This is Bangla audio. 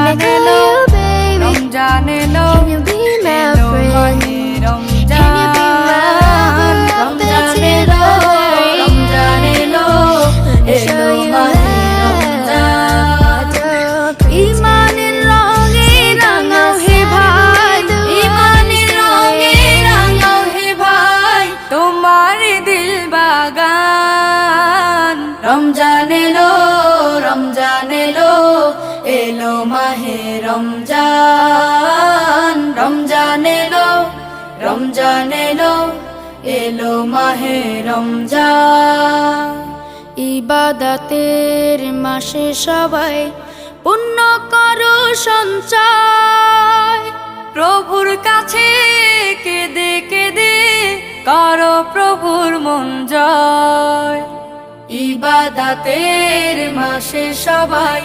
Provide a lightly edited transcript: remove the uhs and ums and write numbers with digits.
রমজান এলো, রমজান এলো, এলো মাহে রমজান। রমজান এলো, রমজান এলো, এলো মাহে রমজান। ঈমানের রঙে রাঙাও হে ভাই, ঈমানের রঙে রাঙাও হে ভাই, তোমার দিল বাগান। রমজান এলো, রমজান এলো, এলো মাহে রমজান। রমজান এলো, রমজান এলো, এলো মাহে রমজান। ইবাদতের মাসে সবাই পুণ্য করো সঞ্চয়, প্রভুর কাছে কেঁদে কেঁদে করো প্রভুর মন জয়। ইবাদতের মাসে সবাই